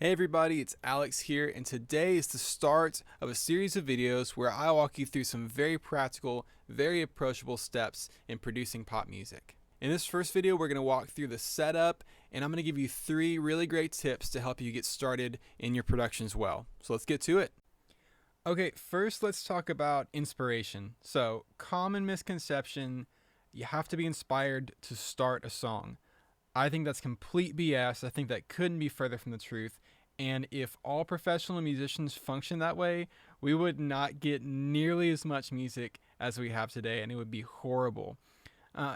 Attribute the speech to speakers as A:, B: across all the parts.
A: Hey everybody, it's Alex here, and today is the start of a series of videos where I walk you through some very practical, very approachable steps in producing pop music. In this first video, we're going to walk through the setup, and I'm going to give you 3 really great tips to help you get started in your production as well. So let's get to it. Okay, first let's talk about inspiration. So, common misconception, you have to be inspired to start a song. I think that's complete BS. I think that couldn't be further from the truth. And if all professional musicians function that way, we would not get nearly as much music as we have today, and it would be horrible.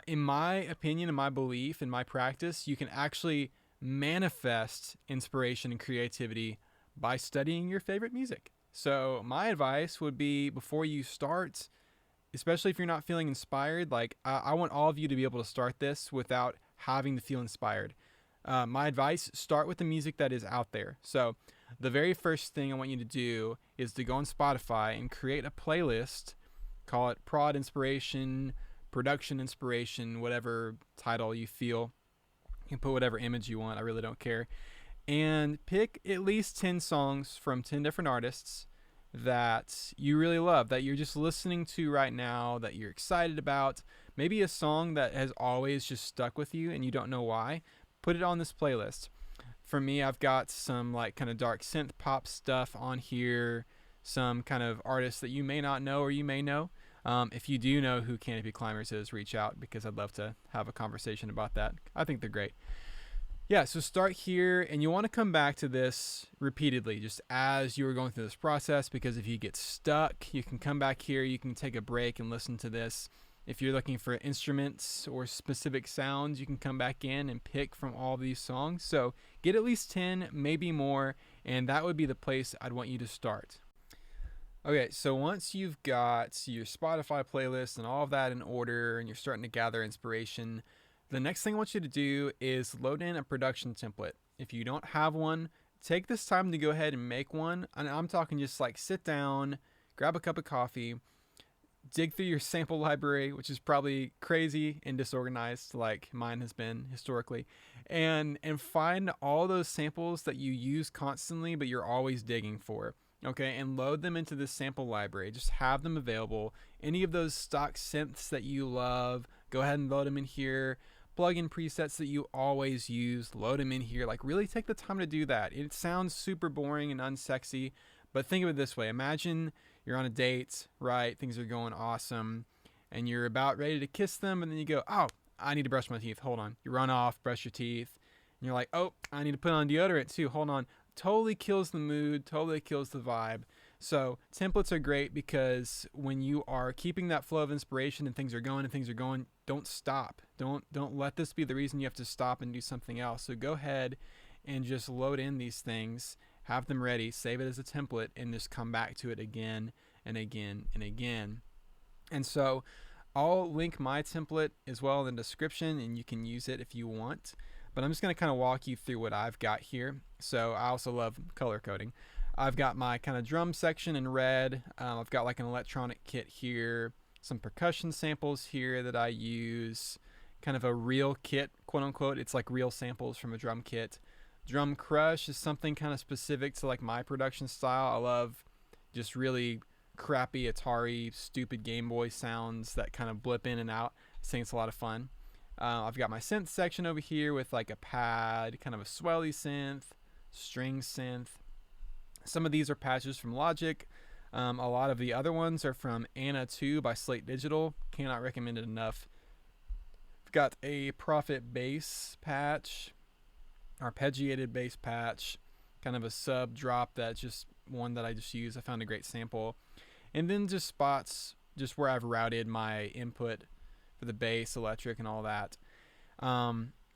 A: In my opinion, in my belief, in my practice, you can actually manifest inspiration and creativity by studying your favorite music. So, my advice would be before you start, especially if you're not feeling inspired, like I want all of you to be able to start this without having to feel inspired. My advice, start with the music that is out there. So the very first thing I want you to do is to go on Spotify and create a playlist, call it prod inspiration, production inspiration, whatever title you feel. You can put whatever image you want, I really don't care. And pick at least 10 songs from 10 different artists that you really love, that you're just listening to right now, that you're excited about. Maybe a song that has always just stuck with you and you don't know why. Put it on this playlist. For me, I've got some like kind of dark synth pop stuff on here, some kind of artists that you may not know or you may know. If you do know who Canopy Climbers is, reach out because I'd love to have a conversation about that. I think they're great. Yeah, so start here, and you want to come back to this repeatedly just as you are going through this process, because if you get stuck, you can come back here, you can take a break and listen to this. If you're looking for instruments or specific sounds, you can come back in and pick from all these songs. So get at least 10, maybe more, and that would be the place I'd want you to start. Okay, so once you've got your Spotify playlist and all of that in order, and you're starting to gather inspiration, the next thing I want you to do is load in a production template. If you don't have one, take this time to go ahead and make one. And I'm talking just like sit down, grab a cup of coffee, dig through your sample library, which is probably crazy and disorganized like mine has been historically, and find all those samples that you use constantly but you're always digging for. Okay, and load them into this sample library. Just have them available. Any of those stock synths that you love, go ahead and load them in here. Plug-in presets that you always use, load them in here. Like, really take the time to do that. It sounds super boring and unsexy, but think of it this way. Imagine you're on a date, right? Things are going awesome, and you're about ready to kiss them, and then you go, oh, I need to brush my teeth. Hold on. You run off, brush your teeth, and you're like, oh, I need to put on deodorant too. Hold on. Totally kills the mood, totally kills the vibe. So templates are great because when you are keeping that flow of inspiration and things are going, don't stop. Don't let this be the reason you have to stop and do something else. So go ahead and just load in these things, have them ready, save it as a template, and just come back to it again and again and again. And so I'll link my template as well in the description, and you can use it if you want. But I'm just going to kind of walk you through what I've got here. So I also love color coding. I've got my kind of drum section in red. I've got like an electronic kit here, some percussion samples here that I use, kind of a real kit, quote unquote. It's like real samples from a drum kit. Drum crush is something kind of specific to like my production style. I love just really crappy Atari, stupid Game Boy sounds that kind of blip in and out. I think it's a lot of fun. I've got my synth section over here with like a pad, kind of a swelly synth, string synth. Some of these are patches from Logic. A lot of the other ones are from Anna 2 by Slate Digital. Cannot recommend it enough. I've got a Prophet bass patch, arpeggiated bass patch, kind of a sub drop that's just one that I just use. I found a great sample. And then just spots just where I've routed my input for the bass, electric, and all that.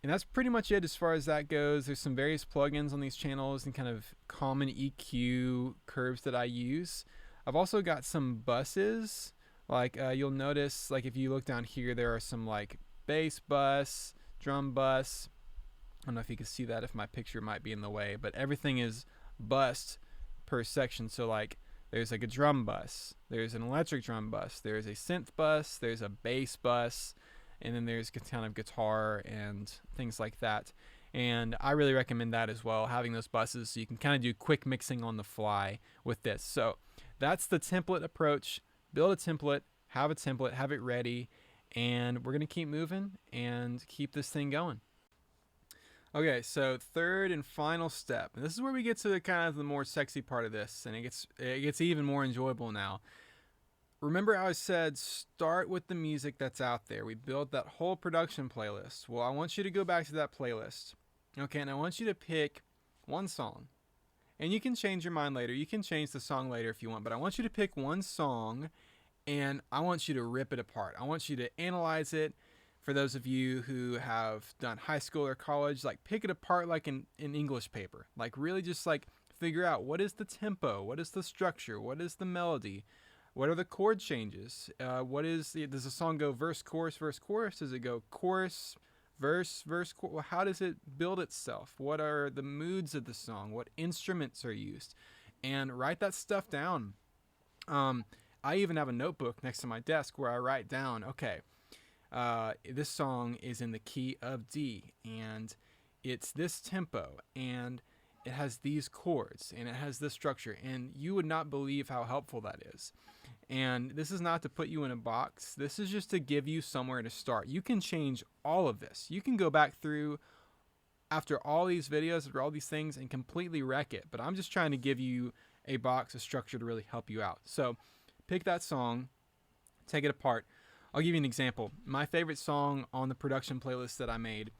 A: And that's pretty much it as far as that goes. There's some various plugins on these channels and kind of common EQ curves that I use. I've also got some buses. Like you'll notice, like if you look down here, there are some like bass bus, drum bus. I don't know if you can see that, if my picture might be in the way, but everything is bussed per section. So like there's like a drum bus, there's an electric drum bus, there's a synth bus, there's a bass bus, and then there's kind of guitar and things like that. And I really recommend that as well, having those buses so you can kind of do quick mixing on the fly with this. So that's the template approach. Build a template, have it ready, and we're going to keep moving and keep this thing going. Okay, so third and final step. And this is where we get to the kind of the more sexy part of this, and it gets even more enjoyable now. Remember how I said start with the music that's out there. We built that whole production playlist. Well, I want you to go back to that playlist. Okay, and I want you to pick one song. And you can change your mind later. You can change the song later if you want, but I want you to pick one song and I want you to rip it apart. I want you to analyze it. For those of you who have done high school or college, like pick it apart like an English paper. Like really just like figure out what is the tempo, what is the structure, what is the melody, what are the chord changes, does the song go verse, chorus, verse, chorus? Does it go chorus, verse, verse, chorus? Well, how does it build itself? What are the moods of the song? What instruments are used? And write that stuff down. I even have a notebook next to my desk where I write down, okay, this song is in the key of D, and it's this tempo, and it has these chords, and it has this structure, and you would not believe how helpful that is. And this is not to put you in a box. This is just to give you somewhere to start. You can change all of this. You can go back through after all these videos, after all these things, and completely wreck it. But I'm just trying to give you a box, a structure to really help you out. So pick that song, take it apart. I'll give you an example. My favorite song on the production playlist that I made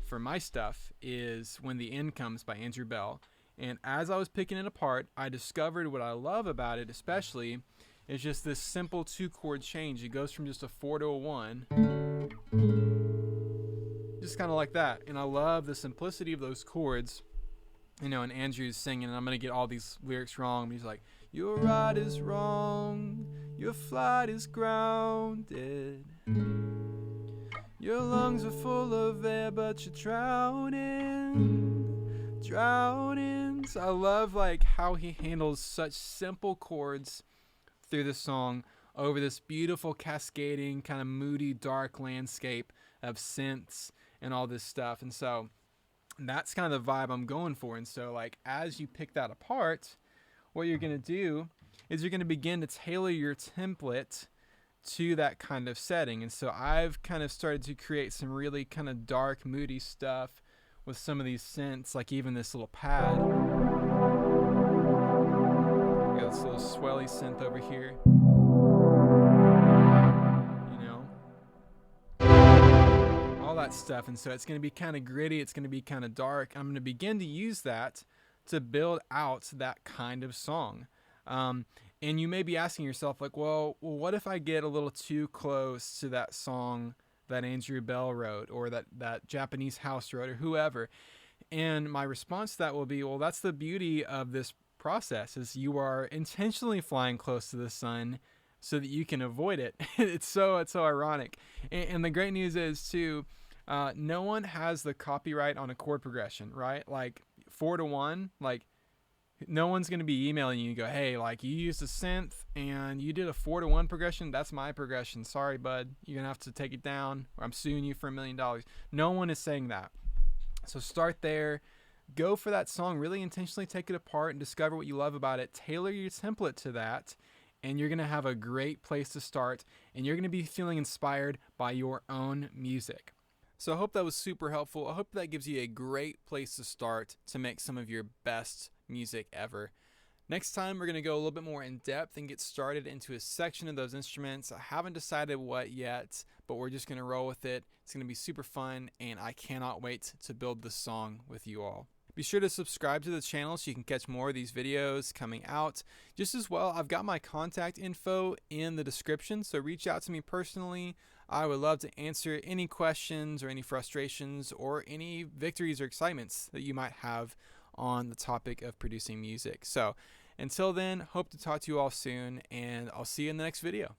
A: for my stuff is When the End Comes by Andrew Bell. And as I was picking it apart, I discovered what I love about it especially is just this simple 2-chord change. It goes from just a 4 to a 1. Just kind of like that. And I love the simplicity of those chords. You know, and Andrew's singing, and I'm going to get all these lyrics wrong. But he's like, your ride is wrong, your flight is grounded. Your lungs are full of air, but you're drowning, drowning. So I love like how he handles such simple chords through the song over this beautiful cascading kind of moody dark landscape of synths and all this stuff. And so that's kind of the vibe I'm going for. And so like as you pick that apart, what you're going to do is you're going to begin to tailor your template to that kind of setting. And so I've kind of started to create some really kind of dark moody stuff with some of these synths, like even this little pad. We got this little swelly synth over here. You know, all that stuff. And so it's going to be kind of gritty. It's going to be kind of dark. I'm going to begin to use that to build out that kind of song. And you may be asking yourself, like, well, what if I get a little too close to that song that Andrew Bell wrote, or that Japanese house wrote, or whoever? And my response to that will be, well, that's the beauty of this process, is you are intentionally flying close to the sun so that you can avoid it. It's so ironic. And the great news is, too, no one has the copyright on a chord progression, right? Like 4 to 1, like, no one's going to be emailing you and go, hey, like you used a synth and you did a 4 to 1 progression. That's my progression. Sorry, bud. You're going to have to take it down or I'm suing you for $1 million. No one is saying that. So start there. Go for that song. Really intentionally take it apart and discover what you love about it. Tailor your template to that. And you're going to have a great place to start. And you're going to be feeling inspired by your own music. So I hope that was super helpful. I hope that gives you a great place to start to make some of your best music ever. Next time, we're going to go a little bit more in depth and get started into a section of those instruments. I haven't decided what yet, but we're just going to roll with it. It's going to be super fun, and I cannot wait to build this song with you all. Be sure to subscribe to the channel so you can catch more of these videos coming out. Just as well, I've got my contact info in the description, so reach out to me personally. I would love to answer any questions or any frustrations or any victories or excitements that you might have on the topic of producing music. So until then, hope to talk to you all soon, and I'll see you in the next video.